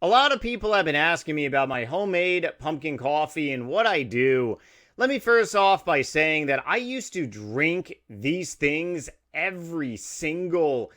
A lot of people have been asking me about my homemade pumpkin coffee and what I do. Let me first off by saying that I used to drink these things every single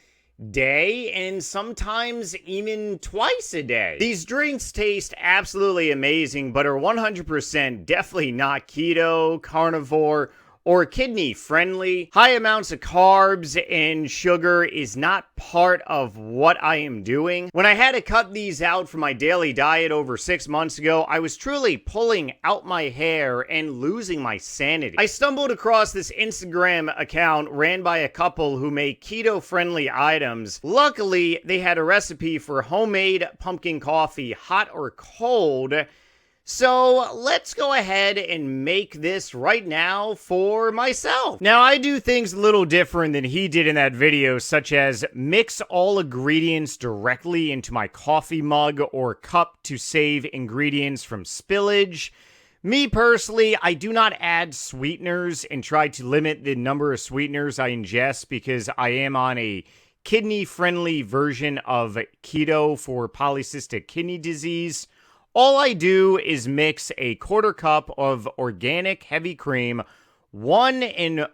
day and sometimes even twice a day. These drinks taste absolutely amazing, but are 100% definitely not keto, carnivore, or kidney friendly. High amounts of carbs and sugar is not part of what I am doing. When I had to cut these out from my daily diet over 6 months ago, I was truly pulling out my hair and losing my sanity. I stumbled across this Instagram account ran by a couple who make keto friendly items. Luckily, they had a recipe for homemade pumpkin coffee, hot or cold. So let's go ahead and make this right now for myself. Now, I do things a little different than he did in that video, such as mix all ingredients directly into my coffee mug or cup to save ingredients from spillage. Me personally, I do not add sweeteners and try to limit the number of sweeteners I ingest because I am on a kidney-friendly version of keto for polycystic kidney disease. All I do is mix a quarter cup of organic heavy cream, 1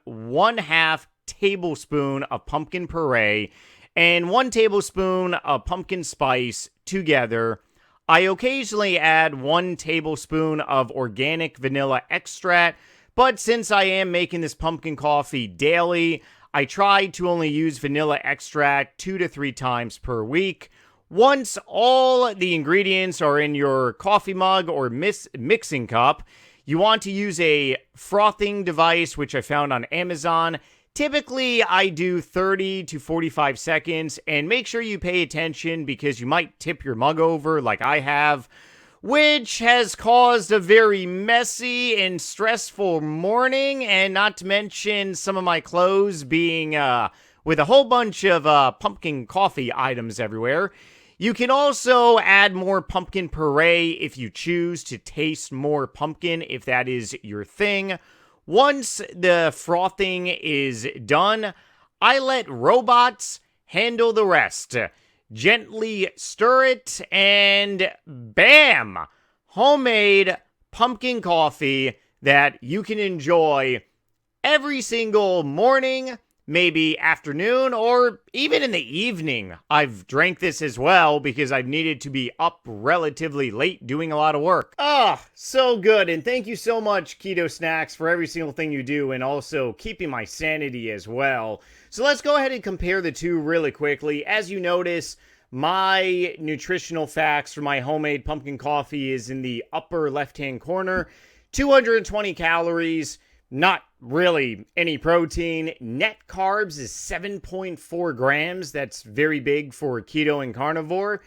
1/2 tablespoon of pumpkin puree, and 1 tablespoon of pumpkin spice together. I occasionally add 1 tablespoon of organic vanilla extract, but since I am making this pumpkin coffee daily, I try to only use vanilla extract 2 to 3 times per week. Once all the ingredients are in your coffee mug or mixing cup, you want to use a frothing device, which I found on Amazon. Typically, I do 30 to 45 seconds, and make sure you pay attention because you might tip your mug over like I have, which has caused a very messy and stressful morning, and not to mention some of my clothes being with a whole bunch of pumpkin coffee items everywhere. You can also add more pumpkin puree if you choose to taste more pumpkin, if that is your thing. Once the frothing is done, I let robots handle the rest. Gently stir it, and bam! Homemade pumpkin coffee that you can enjoy every single morning, maybe afternoon, or even in the evening. I've drank this as well because I've needed to be up relatively late doing a lot of work. So good, and thank you so much, Keto Snacks, for every single thing you do, and also keeping my sanity as well. So let's go ahead and compare the two really quickly. As you notice, my nutritional facts for my homemade pumpkin coffee is in the upper left-hand corner. 220 calories, not really any protein. Net carbs is 7.4 grams. That's very big for keto and carnivore.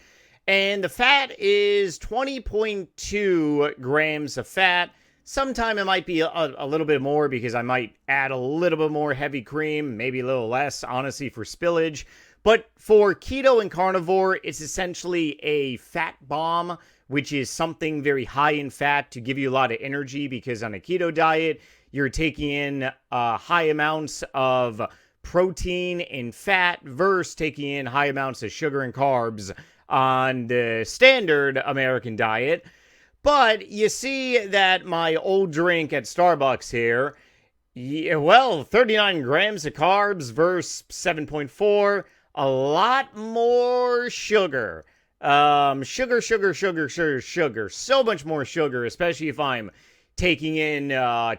And the fat is 20.2 grams of fat. Sometime it might be a little bit more because I might add a little bit more heavy cream, maybe a little less, honestly, for spillage. But for keto and carnivore, it's essentially a fat bomb, which is something very high in fat to give you a lot of energy, because on a keto diet, you're taking in high amounts of protein and fat versus taking in high amounts of sugar and carbs on the standard American diet. But you see that my old drink at Starbucks here, 39 grams of carbs versus 7.4, a lot more sugar. Sugar. So much more sugar, especially if I'm taking in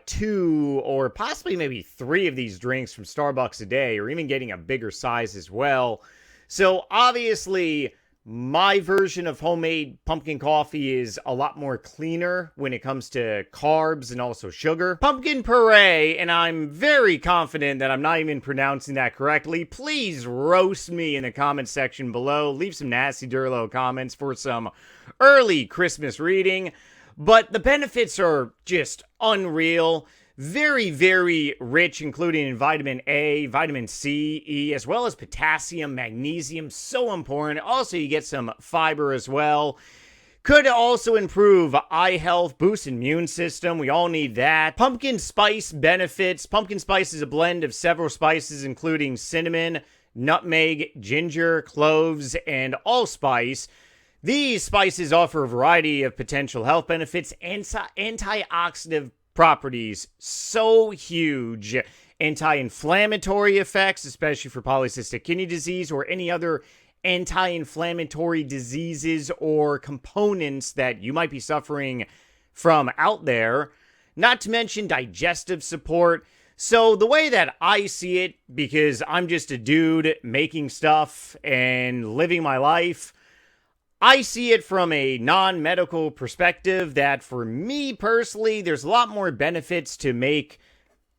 2 or possibly maybe 3 of these drinks from Starbucks a day, or even getting a bigger size as well. So obviously, my version of homemade pumpkin coffee is a lot more cleaner when it comes to carbs and also sugar. Pumpkin puree, and I'm very confident that I'm not even pronouncing that correctly. Please roast me in the comment section below. Leave some nasty Durlo comments for some early Christmas reading. But the benefits are just unreal. Very, very rich, including in vitamin A, vitamin C, E, as well as potassium, magnesium. So important. Also, you get some fiber as well. Could also improve eye health, boost immune system. We all need that. Pumpkin spice benefits. Pumpkin spice is a blend of several spices, including cinnamon, nutmeg, ginger, cloves, and allspice. These spices offer a variety of potential health benefits and antioxidant properties so huge. Anti-inflammatory effects, especially for polycystic kidney disease or any other anti-inflammatory diseases or components that you might be suffering from out there. Not to mention digestive support. So the way that I see it, because I'm just a dude making stuff and living my life, I see it from a non-medical perspective that for me personally, there's a lot more benefits to make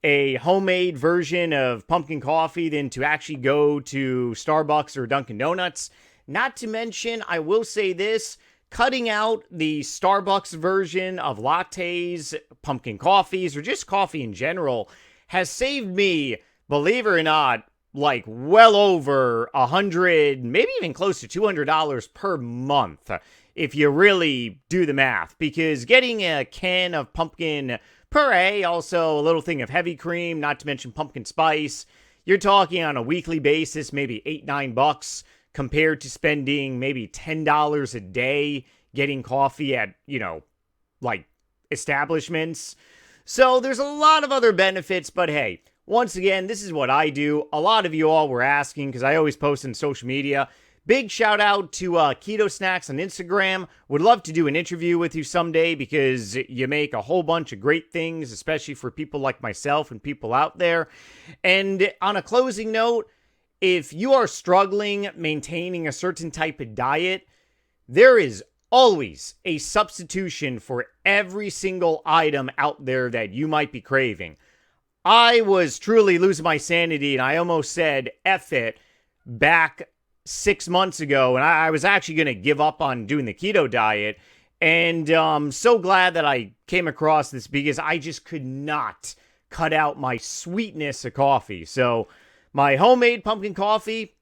a homemade version of pumpkin coffee than to actually go to Starbucks or Dunkin' Donuts. Not to mention, I will say this, cutting out the Starbucks version of lattes, pumpkin coffees, or just coffee in general has saved me, believe it or not, like well over $100, maybe even close to $200 per month if you really do the math. Because getting a can of pumpkin puree, also a little thing of heavy cream, not to mention pumpkin spice, you're talking on a weekly basis, maybe $8-9 compared to spending maybe $10 a day getting coffee at, like establishments. So there's a lot of other benefits, but hey, once again, this is what I do. A lot of you all were asking because I always post on social media. Big shout out to Keto Snacks on Instagram. Would love to do an interview with you someday because you make a whole bunch of great things, especially for people like myself and people out there. And on a closing note, if you are struggling maintaining a certain type of diet, there is always a substitution for every single item out there that you might be craving. I was truly losing my sanity, and I almost said F it back 6 months ago, and I was actually going to give up on doing the keto diet, and I'm so glad that I came across this because I just could not cut out my sweetness of coffee. So my homemade pumpkin coffee,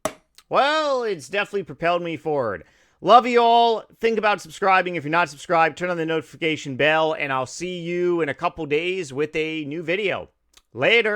well, it's definitely propelled me forward. Love you all. Think about subscribing. If you're not subscribed, turn on the notification bell, and I'll see you in a couple days with a new video. Later.